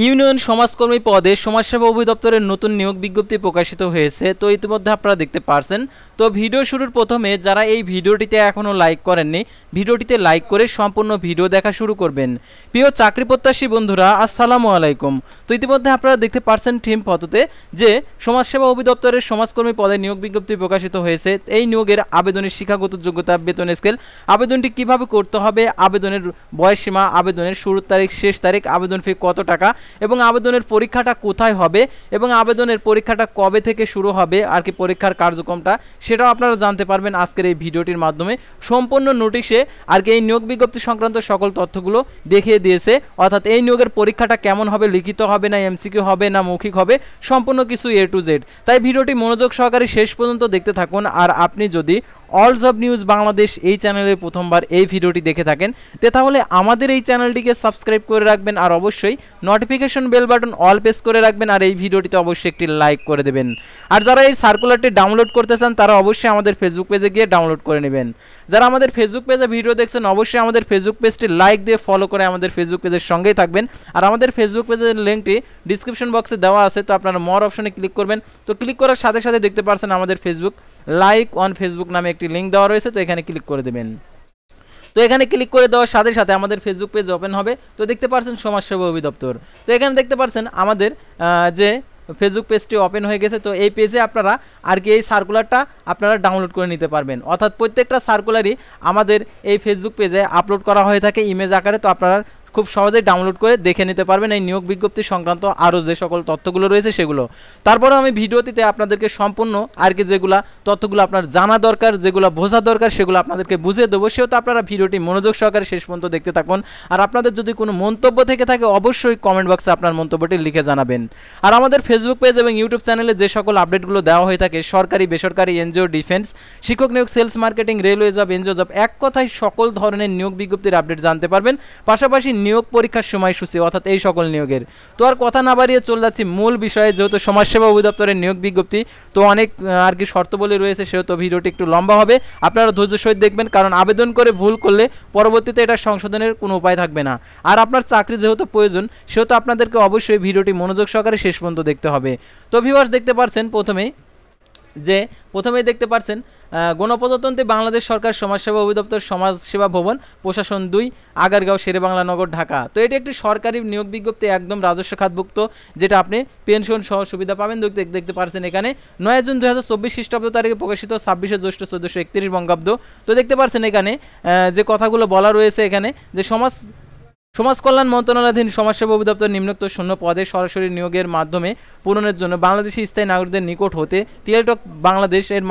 Union সমাজকর্মী পদে সমাজসেবা অধিদপ্তরের নতুন নিয়োগ বিজ্ঞপ্তি প্রকাশিত হয়েছে। তো ইতিমধ্যে আপনারা দেখতে পারছেন। তো ভিডিও শুরুর প্রথমে যারা এই ভিডিওটিতে এখনও লাইক করেননি, ভিডিওটিতে লাইক করে সম্পূর্ণ ভিডিও দেখা শুরু করবেন। প্রিয় চাকরি প্রত্যাশী বন্ধুরা, আসসালামু আলাইকুম। তো ইতিমধ্যে আপনারা দেখতে পারছেন টিম ফটোতে যে সমাজসেবা অধিদপ্তরের সমাজকর্মী পদে নিয়োগ বিজ্ঞপ্তি প্রকাশিত হয়েছে। এই নিয়োগের আবেদনের শিক্ষাগত যোগ্যতা, বেতন স্কেল, আবেদনটি কিভাবে করতে হবে, আবেদনের বয়সসীমা, আবেদনের শুরুর তারিখ, শেষ তারিখ, আবেদন ফি কত টাকা এবং আবেদনের পরীক্ষাটা কোথায় হবে এবং আবেদনের পরীক্ষাটা কবে থেকে শুরু হবে আর কি পরীক্ষার কার্যক্রমটা সেটাও আপনারা জানতে পারবেন আজকের এই ভিডিওটির মাধ্যমে। সম্পূর্ণ নোটিশে আর কি এই নিয়োগ বিজ্ঞপ্তি সংক্রান্ত সকল তথ্যগুলো দেখিয়ে দিয়েছে। অর্থাৎ এই নিয়োগের পরীক্ষাটা কেমন হবে, লিখিত হবে না এমসিকিউ হবে না মৌখিক হবে, সম্পূর্ণ কিছু A to Z। তাই ভিডিওটি মনোযোগ সহকারে শেষ পর্যন্ত দেখতে থাকুন। আর আপনি যদি অল জব নিউজ বাংলাদেশ এই চ্যানেলে প্রথমবার এই ভিডিওটি দেখে থাকেন তাহলে আমাদের এই চ্যানেলটিকে সাবস্ক্রাইব করে রাখবেন আর অবশ্যই notification bell button all press করে রাখবেন আর এই ভিডিওটিতে অবশ্যই একটি লাইক করে দেবেন। আর যারা এই সার্কুলারটি ডাউনলোড করতে চান তারা অবশ্যই আমাদের ফেসবুক পেজে গিয়ে ডাউনলোড করে নেবেন। যারা আমাদের ফেসবুক পেজে ভিডিও দেখছেন অবশ্যই আমাদের ফেসবুক পেজটি লাইক দিয়ে ফলো করে আমাদের ফেসবুক পেজের সঙ্গেই থাকবেন। আর আমাদের ফেসবুক পেজের লিঙ্কটি ডিসক্রিপশন বক্সে দেওয়া আছে, তো আপনারা মোর অপশনে ক্লিক করবেন। তো ক্লিক করার সাথে সাথে দেখতে পাচ্ছেন আমাদের ফেসবুক লাইক অন ফেসবুক নামে একটি লিঙ্ক দেওয়া রয়েছে, তো এখানে ক্লিক করে দেবেন। তো এখানে ক্লিক করে দেওয়ার সাথে সাথে আমাদের ফেসবুক পেজ ওপেন হবে। তো দেখতে পাচ্ছেন সমাজসেবা অধিদপ্তর। তো এখানে দেখতে পাচ্ছেন আমাদের যে ফেসবুক পেজটি ওপেন হয়ে গেছে। তো এই পেজে আপনারা আর কি এই সার্কুলারটা আপনারা ডাউনলোড করে নিতে পারবেন। অর্থাৎ প্রত্যেকটা সার্কুলারই আমাদের এই ফেসবুক পেজে আপলোড করা হয়ে থাকে ইমেজ আকারে। তো আপনারা খুব সহজেই ডাউনলোড করে দেখে নিতে পারবেন এই নিয়োগ বিজ্ঞপ্তি সংক্রান্ত আরও যে সকল তথ্যগুলো রয়েছে সেগুলো। তারপরেও আমি ভিডিওটিতে আপনাদেরকে সম্পূর্ণ আর কি যেগুলো তথ্যগুলো আপনার জানা দরকার, যেগুলো বোঝা দরকার সেগুলো আপনাদেরকে বুঝিয়ে দেবো। সেহেতু আপনারা ভিডিওটি মনোযোগ সহকারে শেষ পর্যন্ত দেখতে থাকুন। আর আপনাদের যদি কোনো মন্তব্য থেকে থাকে অবশ্যই কমেন্ট বক্সে আপনার মন্তব্যটি লিখে জানাবেন। আর আমাদের ফেসবুক পেজ এবং ইউটিউব চ্যানেলে যে সকল আপডেটগুলো দেওয়া হয়ে থাকে সরকারি, বেসরকারি, এনজিও, ডিফেন্স, শিক্ষক নিয়োগ, sales marketing, railway job, NGO job, এক কথায় সকল ধরনের নিয়োগ বিজ্ঞপ্তির আপডেট জানতে পারবেন। পাশাপাশি নিয়োগ পরীক্ষার সময়সূচি অর্থাৎ এই সকল নিয়োগের। তো আর কথা না বাড়িয়ে চলে যাচ্ছি মূল বিষয়ে। যেহেতু সমাজসেবা অধিদপ্তরের নিয়োগ বিজ্ঞপ্তি তো অনেক আর কি শর্তাবলী রয়েছে, সেহেতু ভিডিওটি একটু লম্বা হবে। আপনারা ধৈর্য সহিত দেখবেন, কারণ আবেদন করে ভুল করলে পরবর্তীতে এটা সংশোধনের কোনো উপায় থাকবে না। আর আপনার চাকরি যেহেতু প্রয়োজন সেহেতু আপনাদেরকে অবশ্যই ভিডিওটি মনোযোগ সহকারে শেষ পর্যন্ত দেখতে হবে। তো ভিউয়ার্স দেখতে পাচ্ছেন প্রথমেই দেখতে পাচ্ছেন গণপ্রজাতন্ত্রী বাংলাদেশ সরকার সমাজসেবা অধিদপ্তর, সমাজসেবা ভবন, প্রশাসন 2, আগারগাঁও, শেরেবাংলা নগর, ঢাকা। তো এটি একটি সরকারি নিয়োগ বিজ্ঞপ্তি, একদম রাজস্ব খাতভুক্ত, যেটা আপনি পেনশন সহ সুবিধা পাবেন। দেখতে পাচ্ছেন এখানে 9 জুন 2024 খ্রিস্টাব্দ তারিখে প্রকাশিত, 26 জ্যৈষ্ঠ 1431 বঙ্গাব্দ। তো দেখতে পাচ্ছেন এখানে যে কথাগুলো বলা রয়েছে এখানে যে সমাজ কল্যাণ মন্ত্রণালয়াধীন সমাজসেবা অধিদপ্তর নিম্নোক্ত শূন্য পদে সরাসরি নিয়োগের মাধ্যমে পূরণের জন্য বাংলাদেশি স্থায়ী নাগরিকদের নিকট হতে টেলিটক বাংলাদেশ এর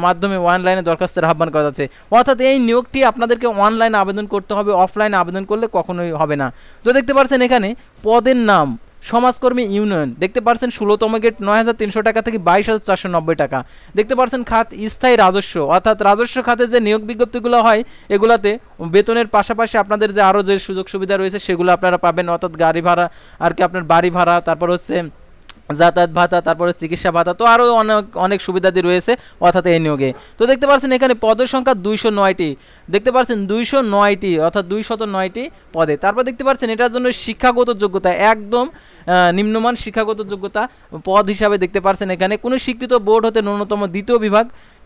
মাধ্যমে অনলাইনে দরখাস্তের আহ্বান করা যাচ্ছে। অর্থাৎ এই নিয়োগটি আপনাদেরকে অনলাইনে আবেদন করতে হবে, অফলাইনে আবেদন করলে কখনোই হবে না। তো দেখতে পাচ্ছেন এখানে পদের নাম সমাজকর্মী ইউনিয়ন, দেখতে পাচ্ছেন 16তম গেট 9300 টাকা থেকে 22490 টাকা। দেখতে পাচ্ছেন খাত স্থায়ী রাজস্ব, অর্থাৎ রাজস্ব খাতে যে নিয়োগ বিজ্ঞপ্তিগুলো হয় এগুলাতে বেতনের পাশাপাশি আপনাদের যে আরও যে সুযোগ সুবিধা রয়েছে সেগুলো আপনারা পাবেন। অর্থাৎ গাড়ি ভাড়া আর কি আপনার বাড়ি ভাড়া, তারপর হচ্ছে যাতায়াত ভাতা, তারপরে চিকিৎসা ভাতা, তো আরও অনেক সুবিধাদি রয়েছে অর্থাৎ এই নিয়োগে। তো দেখতে পাচ্ছেন এখানে পদের সংখ্যা 209টি, দেখতে পাচ্ছেন 209টি অর্থাৎ 209টি পদে। তারপর দেখতে পাচ্ছেন এটার জন্য শিক্ষাগত যোগ্যতা একদম নিম্নমান শিক্ষাগত যোগ্যতা পদ হিসাবে দেখতে পাচ্ছেন এখানে কোনো স্বীকৃত বোর্ড হতে ন্যূনতম দ্বিতীয়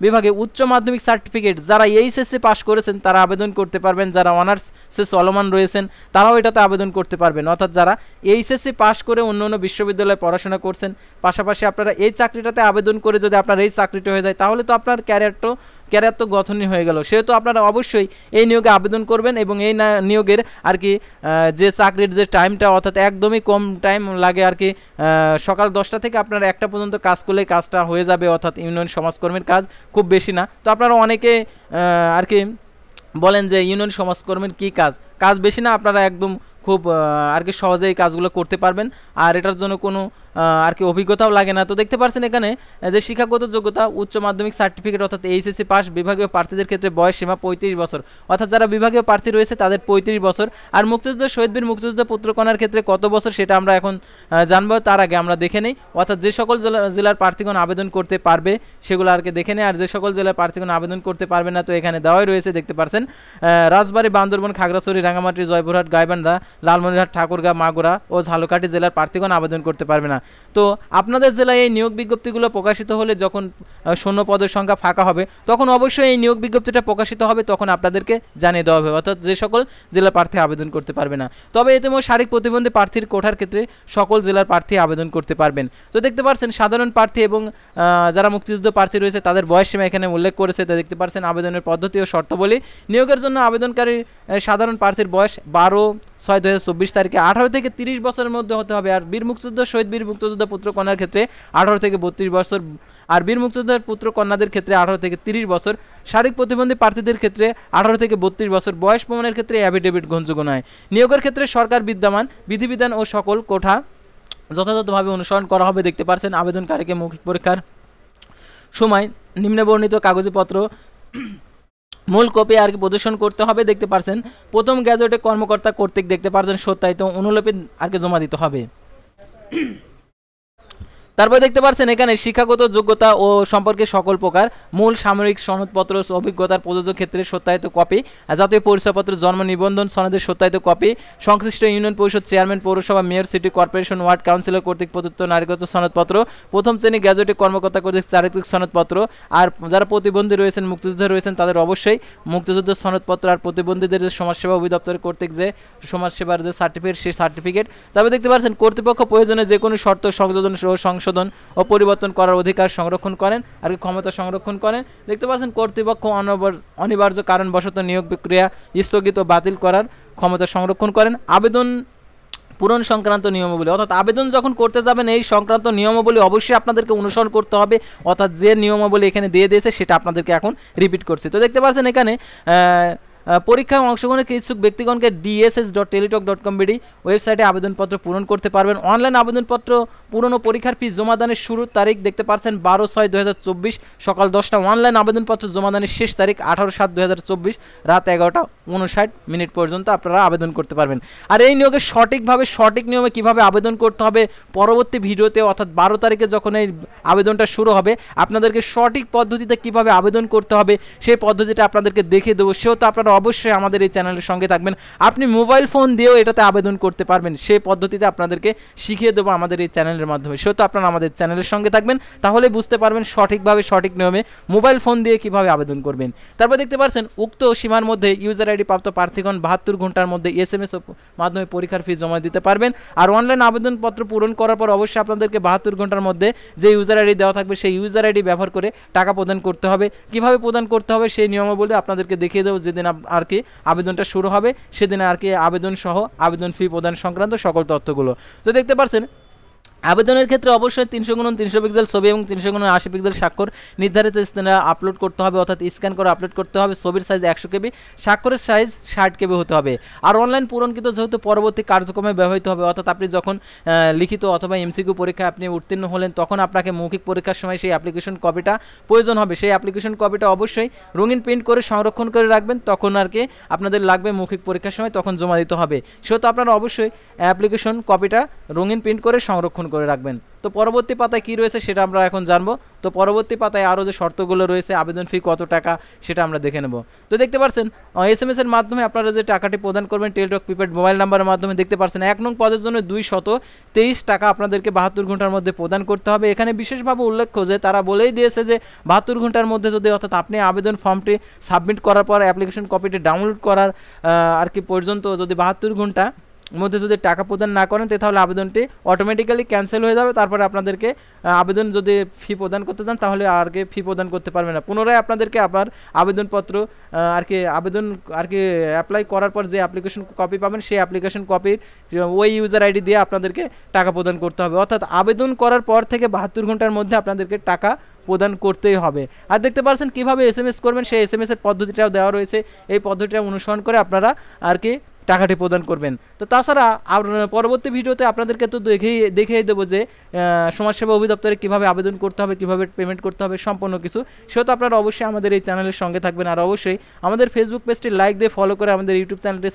বিভাগে উচ্চ মাধ্যমিক সার্টিফিকেট যারা এইচএসসি পাস করেছেন তারা আবেদন করতে পারবেন। যারা অনার্সে চলমান রয়েছেন তারাও এটাতে আবেদন করতে পারবেন। অর্থাৎ যারা এইচএসসি পাস করে অন্য অন্য বিশ্ববিদ্যালয়ে পড়াশোনা করছেন, পাশাপাশি আপনারা এই চাকরিটাতে আবেদন করে যদি আপনার এই চাকরিটা হয়ে যায় তাহলে তো আপনার ক্যারিয়ার তো গঠনই হয়ে গেল। সেহেতু আপনারা অবশ্যই এই নিয়োগে আবেদন করবেন এবং এই নিয়োগের আর কি যে চাকরির যে টাইমটা অর্থাৎ একদমই কম টাইম লাগে আর কি, সকাল 10টা থেকে আপনারা 1টা পর্যন্ত কাজ করলেই কাজটা হয়ে যাবে। অর্থাৎ ইউনিয়ন সমাজকর্মীর কাজ খুব বেশি না। তো আপনারা অনেকে আর কি বলেন যে ইউনিয়ন সমাজকর্মীর কী কাজ বেশি না, আপনারা একদম খুব আর কি সহজেই কাজগুলো করতে পারবেন। আর এটার জন্য কোনো আর কি অভিজ্ঞতাও লাগে না। তো দেখতে পাচ্ছেন এখানে যে শিক্ষাগত যোগ্যতা উচ্চ মাধ্যমিক সার্টিফিকেট অর্থাৎ এইচএসসি পাস। বিভাগীয় প্রার্থীদের ক্ষেত্রে বয়স সীমা 35 বছর, অর্থাৎ যারা বিভাগীয় প্রার্থী রয়েছে তাদের 35 বছর। আর মুক্তিযুদ্ধ শহীদ বীর মুক্তিযুদ্ধ পুত্রকন্যার ক্ষেত্রে কত বছর সেটা আমরা এখন জানবো, তার আগে আমরা দেখে নেই অর্থাৎ যে সকল জেলার প্রার্থীগণ আবেদন করতে পারবে সেগুলো আর কি দেখে নেই। আর যে সকল জেলার প্রার্থীগণ আবেদন করতে পারবে না তো এখানে দেওয়াই রয়েছে, দেখতে পাচ্ছেন রাজবাড়ী, বান্দরবান, খাগড়াছড়ি, রাঙ্গামাটি, জয়পুরহাট, গাইবান্ধা, লালমনিরহাট, ঠাকুরগাঁও, মাগুরা ও ঝালকাঠি জেলার প্রার্থীগণ আবেদন করতে পারবে না। তো আপনাদের জেলায় এই নিয়োগ বিজ্ঞপ্তিগুলো প্রকাশিত হলে যখন শূন্য পদের সংখ্যা ফাঁকা হবে তখন অবশ্যই এই নিয়োগ বিজ্ঞপ্তিটা প্রকাশিত হবে, তখন আপনাদেরকে জানিয়ে দেওয়া হবে, অর্থাৎ যে সকল জেলা প্রার্থী আবেদন করতে পারবে না। তবে এতে শারীরিক প্রতিবন্ধী প্রার্থীর কোঠার ক্ষেত্রে সকল জেলার প্রার্থী আবেদন করতে পারবেন। তো দেখতে পাচ্ছেন সাধারণ প্রার্থী এবং যারা মুক্তিযুদ্ধ প্রার্থী রয়েছে তাদের বয়স সীমা এখানে উল্লেখ করেছে। তো দেখতে পাচ্ছেন আবেদনের পদ্ধতি ও শর্তাবলী। নিয়োগের জন্য আবেদনকারী সাধারণ প্রার্থীর বয়স 12/6/2024 তারিখে 18 থেকে 30 বছরের মধ্যে হতে হবে। আর বীর মুক্তিযুদ্ধ শহীদ বীর মুক্তিযুদ্ধ পুত্রকন্যার ক্ষেত্রে 18 থেকে 32 বছর, আর বীর মুক্তিযোদ্ধার পুত্রকন্যাদের ক্ষেত্রে 18 থেকে 30 বছর। শারীরিক প্রতিবন্ধী প্রার্থীদের ক্ষেত্রে 18 থেকে 32 বছর। বয়স প্রমাণের ক্ষেত্রে অ্যাফিডেভিট গ্রহণযোগ্য নয়। নিয়োগের ক্ষেত্রে সরকার বিদ্যমান বিধিবিধান ও সকল কোঠা যথাযথভাবে অনুসরণ করা হবে। দেখতে পাচ্ছেন আবেদনকারীকে মৌখিক পরীক্ষার সময় নিম্নবর্ণিত কাগজপত্র মূল কপি আর কি প্রদর্শন করতে হবে। দেখতে পাচ্ছেন প্রথম গ্যাজেটে কর্মকর্তা কর্তৃক দেখতে পাচ্ছেন সত্যায়িত অনুলিপি আর কি জমা দিতে হবে। তারপরে দেখতে পাচ্ছেন এখানে শিক্ষাগত যোগ্যতা ও সম্পর্কে সকল প্রকার মূল সামরিক সনদপত্র, অভিজ্ঞতার প্রযোজ্য ক্ষেত্রে সত্যায়িত কপি, জাতীয় পরিচয়পত্র, জন্ম নিবন্ধন সনদের সত্যায়িত কপি, সংশ্লিষ্ট ইউনিয়ন পরিষদ চেয়ারম্যান, পৌরসভা, mayor, city corporation, ward councillor কর্তৃক প্রদত্ত নাগরিকত্ব সনদপত্র, প্রথম শ্রেণী গ্যাজেটে কর্মকর্তা কর্তৃক চারিত্রিক সনদপত্র। আর যারা প্রতিবন্ধী রয়েছেন, মুক্তিযোদ্ধা রয়েছেন তাদের অবশ্যই মুক্তিযুদ্ধের সনদপত্র। আর প্রতিবন্ধীদের যে সমাজসেবা অধিদপ্তর কর্তৃক যে সমাজসেবার যে সার্টিফিকেট সেই সার্টিফিকেট। তবে দেখতে পাচ্ছেন কর্তৃপক্ষ প্রয়োজনে যে কোনো শর্ত সংযোজন সংশোধন ও পরিবর্তন করার অধিকার সংরক্ষণ করেন আর ক্ষমতা সংরক্ষণ করেন। দেখতে পাচ্ছেন কর্তৃপক্ষ অনিবার্য কারণবশত নিয়োগ প্রক্রিয়া স্থগিত ও বাতিল করার ক্ষমতা সংরক্ষণ করেন। আবেদন পূরণ সংক্রান্ত নিয়মাবলী, অর্থাৎ আবেদন যখন করতে যাবেন এই সংক্রান্ত নিয়মাবলী অবশ্যই আপনাদেরকে অনুসরণ করতে হবে, অর্থাৎ যে নিয়মাবলী এখানে দিয়ে দিয়েছে সেটা আপনাদেরকে এখন রিপিট করছে। তো দেখতে পাচ্ছেন এখানে পরীক্ষায় অংশগ্রহণের ইচ্ছুক ব্যক্তিগণকে dss.teletalk.com.bd ওয়েবসাইটে আবেদনপত্র পূরণ করতে পারবেন। অনলাইন আবেদনপত্র পূরণ ও পরীক্ষার ফি জমাদানের শুরুর তারিখ দেখতে পাচ্ছেন 12/6/2024 সকাল 10টা। অনলাইন আবেদনপত্র জমাদানের শেষ তারিখ 18/7/2024 রাত 11:59 পর্যন্ত আপনারা আবেদন করতে পারবেন। আর এই নিয়োগে সঠিকভাবে সঠিক নিয়মে কিভাবে আবেদন করতে হবে পরবর্তী ভিডিওতে, অর্থাৎ 12 তারিখে যখন এই আবেদনটা শুরু হবে আপনাদেরকে সঠিক পদ্ধতিতে কিভাবে আবেদন করতে হবে সেই পদ্ধতিটা আপনাদেরকে দেখিয়ে দেবো। সেহেতু আপনারা অবশ্যই আমাদের এই চ্যানেলের সঙ্গে থাকবেন। আপনি মোবাইল ফোন দিয়েও এটাতে আবেদন করতে পারবেন, সেই পদ্ধতিতে আপনাদেরকে শিখিয়ে দেবো আমাদের এই চ্যানেলের মাধ্যমে। সেহেতু আপনারা আমাদের চ্যানেলের সঙ্গে থাকবেন, তাহলে বুঝতে পারবেন সঠিকভাবে সঠিক নিয়মে মোবাইল ফোন দিয়ে কিভাবে আবেদন করবেন। তারপর দেখতে পাচ্ছেন উক্ত সীমার মধ্যে ইউজার আইডি প্রাপ্ত প্রার্থীগণ 72 ঘন্টার মধ্যে SMS মাধ্যমে পরীক্ষার ফি জমা দিতে পারবেন। আর অনলাইন আবেদনপত্র পূরণ করার পর অবশ্যই আপনাদেরকে 72 ঘন্টার মধ্যে যে ইউজার আইডি দেওয়া থাকবে সেই ইউজার আইডি ব্যবহার করে টাকা প্রদান করতে হবে। কিভাবে প্রদান করতে হবে সেই নিয়মাবলী আপনাদেরকে দেখিয়ে দেবো। যেদিন আর কি আবেদনটা শুরু হবে সেদিন আর কি আবেদন সহ আবেদন ফি প্রদান সংক্রান্ত সকল তথ্যগুলো। তো দেখতে পাচ্ছেন আবেদনের ক্ষেত্রে অবশ্যই 300x300 পিক্সেল ছবি এবং 300x80 পিক্সেল স্বাক্ষর নির্ধারিত স্থানে আপলোড করতে হবে, অর্থাৎ স্ক্যান করে আপলোড করতে হবে। ছবির সাইজ 100 KB, স্বাক্ষরের সাইজ 60 KB হতে হবে। আর অনলাইন পূরণকৃত যেহেতু পরবর্তী কার্যক্রমে ব্যবহৃত হবে, অর্থাৎ আপনি যখন লিখিত অথবা MCQ পরীক্ষায় আপনি উত্তীর্ণ হলেন তখন আপনাকে মৌখিক পরীক্ষার সময় সেই অ্যাপ্লিকেশন কপিটা প্রয়োজন হবে। সেই অ্যাপ্লিকেশন কপিটা অবশ্যই রঙিন প্রিন্ট করে সংরক্ষণ করে রাখবেন, তখন আর কি আপনাদের লাগবে মৌখিক পরীক্ষার সময় তখন জমা দিতে হবে। সেহেতু আপনারা অবশ্যই অ্যাপ্লিকেশন কপিটা রঙিন প্রিন্ট করে সংরক্ষণ করে রাখবেন। তো পরবর্তী পাতায় কি রয়েছে সেটা আমরা এখন জানবো। তো পরবর্তী পাতায় আরও যে শর্তগুলো রয়েছে, আবেদন ফি কত টাকা সেটা আমরা দেখে নেব। তো দেখতে পাচ্ছেন SMS এর মাধ্যমে আপনারা যে টাকাটি প্রদান করবেন টেলিটক প্রিপেড মোবাইল নাম্বারের মাধ্যমে, দেখতে পাচ্ছেন 1 নং পদের জন্য 223 টাকা আপনাদেরকে 72 ঘন্টার মধ্যে প্রদান করতে হবে। এখানে বিশেষভাবে উল্লেখ্য যে তারা বলেই দিয়েছে যে 72 ঘন্টার মধ্যে যদি, অর্থাৎ আপনি আবেদন ফর্মটি সাবমিট করার পর অ্যাপ্লিকেশন কপিটি ডাউনলোড করার আর কি পর্যন্ত যদি 72 ঘন্টা মধ্যে যদি টাকা প্রদান না করেন তাহলে আবেদনটি অটোমেটিক্যালি ক্যান্সেল হয়ে যাবে। তারপরে আপনাদেরকে আবেদন যদি ফি প্রদান করতে চান তাহলে আর কি ফি প্রদান করতে পারবে না। পুনরায় আপনাদেরকে আবার আবেদনপত্র আবেদন অ্যাপ্লাই করার পর যে অ্যাপ্লিকেশন কপি পাবেন সেই অ্যাপ্লিকেশন কপির ওই ইউজার আইডি দিয়ে আপনাদেরকে টাকা প্রদান করতে হবে। অর্থাৎ আবেদন করার পর থেকে 72 ঘন্টার মধ্যে আপনাদেরকে টাকা প্রদান করতেই হবে। আর দেখতে পাচ্ছেন কীভাবে SMS করবেন সেই SMS এর পদ্ধতিটাও দেওয়া রয়েছে। এই পদ্ধতিটা অনুসরণ করে আপনারা আর কি টাকাটি প্রদান করবেন। তো তাছাড়া পরবর্তী ভিডিওতে আপনাদেরকে তো দেখিয়ে দেবো যে সমাজসেবা অধিদপ্তরে কীভাবে আবেদন করতে হবে, কীভাবে পেমেন্ট করতে হবে, সম্পূর্ণ কিছু। সেহেতু আপনারা অবশ্যই আমাদের এই চ্যানেলের সঙ্গে থাকবেন, আর অবশ্যই আমাদের ফেসবুক পেজটি লাইক দিয়ে ফলো করে আমাদের ইউটিউব চ্যানেলটি